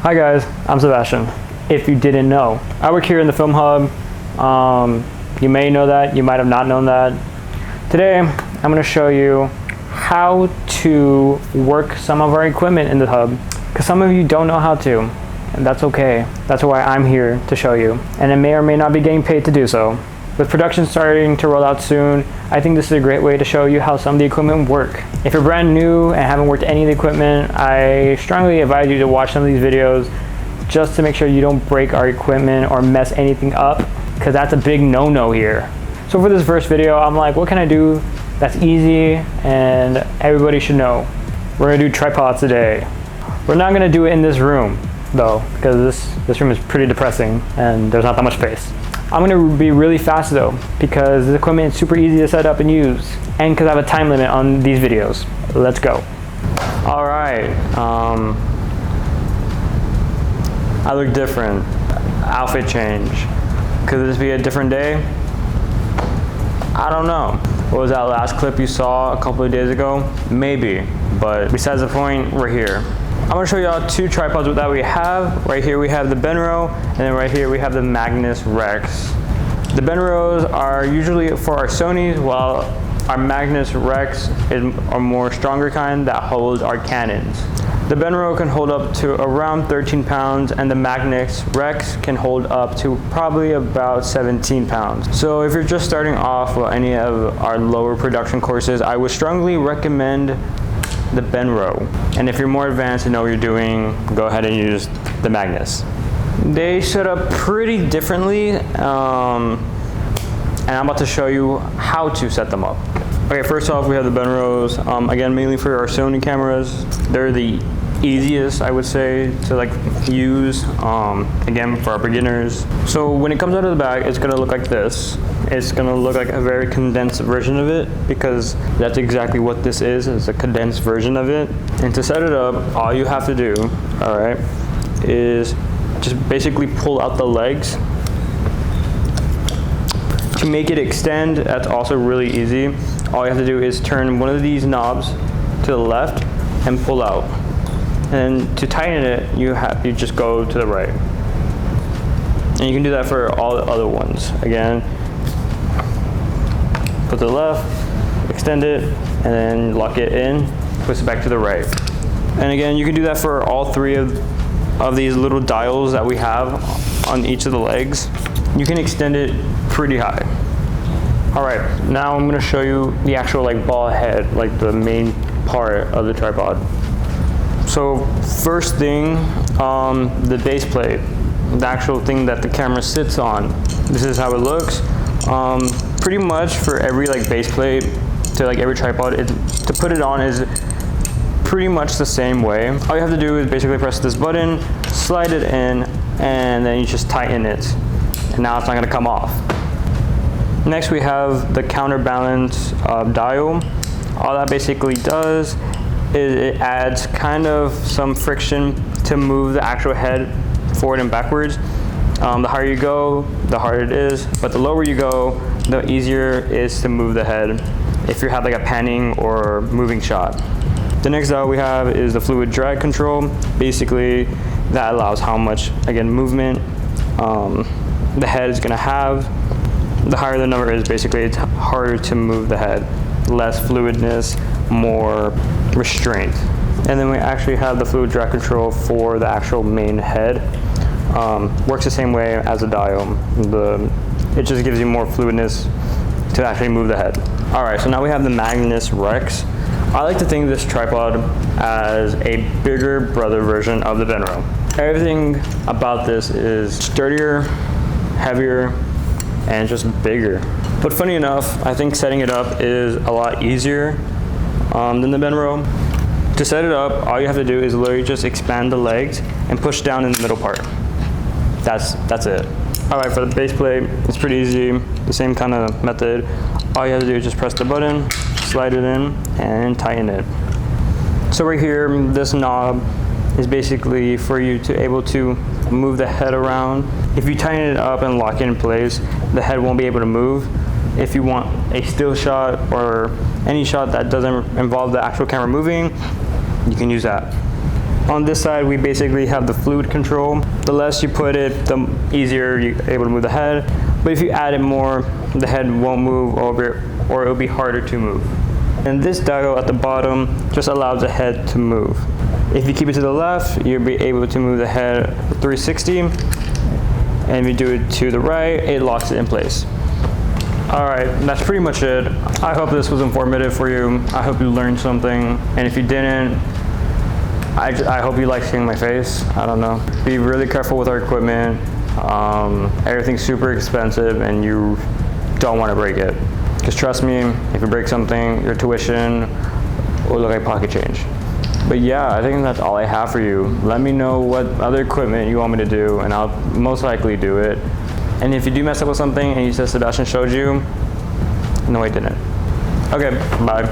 Hi guys, I'm Sebastian. If you didn't know, I work here in the Film Hub. You may know that, you might have not known that. Today, I'm going to show you how to work some of our equipment in the hub, because some of you don't know how to, and that's okay. That's why I'm here to show you, and I may or may not be getting paid to do so. With production starting to roll out soon, I think this is a great way to show you how some of the equipment work. If you're brand new and haven't worked any of the equipment, I strongly advise you to watch some of these videos just to make sure you don't break our equipment or mess anything up, because that's a big no-no here. So for this first video, I'm like, what can I do that's easy and everybody should know? We're gonna do tripods today. We're not gonna do it in this room though, because this room is pretty depressing and there's not that much space. I'm gonna be really fast though, because this equipment is super easy to set up and use, and because I have a time limit on these videos. Let's go. All right, I look different. Outfit change. Could this be a different day? I don't know. What was that last clip you saw a couple of days ago? Maybe, but besides the point, we're here. I'm gonna show y'all two tripods that we have. Right here we have the Benro, and then right here we have the Magnus Rex. The Benros are usually for our Sonys, while our Magnus Rex is a more stronger kind that holds our Canons. The Benro can hold up to around 13 pounds, and the Magnus Rex can hold up to probably about 17 pounds. So if you're just starting off with any of our lower production courses, I would strongly recommend the Benro. And if you're more advanced and know what you're doing, go ahead and use the Magnus. They set up pretty differently, and I'm about to show you how to set them up. Okay, first off, we have the Benros. Again, mainly for our Sony cameras. They're the easiest, I would say, to use, again, for our beginners. So when it comes out of the bag, it's gonna look like this. It's gonna look like a very condensed version of it, because that's exactly what this is. It's a condensed version of it. And to set it up, all you have to do, all right, is just basically pull out the legs. To make it extend, that's also really easy. All you have to do is turn one of these knobs to the left and pull out. And to tighten it, you just go to the right. And you can do that for all the other ones. Again, put to the left, extend it, and then lock it in, twist it back to the right. And again, you can do that for all three of these little dials that we have on each of the legs. You can extend it pretty high. All right, now I'm gonna show you the actual ball head, the main part of the tripod. So first thing, the base plate, the actual thing that the camera sits on. This is how it looks. Pretty much for every base plate to every tripod, to put it on is pretty much the same way. All you have to do is basically press this button, slide it in, and then you just tighten it. And now it's not gonna come off. Next we have the counterbalance dial. All that basically does is it adds kind of some friction to move the actual head forward and backwards. The higher you go, the harder it is, but the lower you go, the easier it is to move the head if you have a panning or moving shot. The next dial we have is the fluid drag control. Basically, that allows how much, again, movement the head is gonna have. The higher the number is, basically it's harder to move the head. Less fluidness, more restraint. And then we actually have the fluid drag control for the actual main head. Works the same way as a dial. It just gives you more fluidness to actually move the head. All right, so now we have the Magnus Rex. I like to think of this tripod as a bigger brother version of the Benro. Everything about this is sturdier, heavier, and just bigger. But funny enough, I think setting it up is a lot easier than the Benro. To set it up, all you have to do is literally just expand the legs and push down in the middle part. That's it. All right, for the base plate, it's pretty easy, the same kind of method. All you have to do is just press the button, slide it in, and tighten it. So right here, this knob is basically for you to able to move the head around. If you tighten it up and lock it in place, the head won't be able to move. If you want a still shot or any shot that doesn't involve the actual camera moving, you can use that. On this side, we basically have the fluid control. The less you put it, the easier you're able to move the head. But if you add it more, the head won't move over, or it'll be harder to move. And this dial at the bottom just allows the head to move. If you keep it to the left, you'll be able to move the head 360. And if you do it to the right, it locks it in place. All right, that's pretty much it. I hope this was informative for you. I hope you learned something. And if you didn't, I hope you like seeing my face. I don't know. Be really careful with our equipment. Everything's super expensive and you don't want to break it. Because trust me, if you break something, your tuition will look like pocket change. But yeah, I think that's all I have for you. Let me know what other equipment you want me to do and I'll most likely do it. And if you do mess up with something and you said Sebastian showed you, no, I didn't. Okay, bye.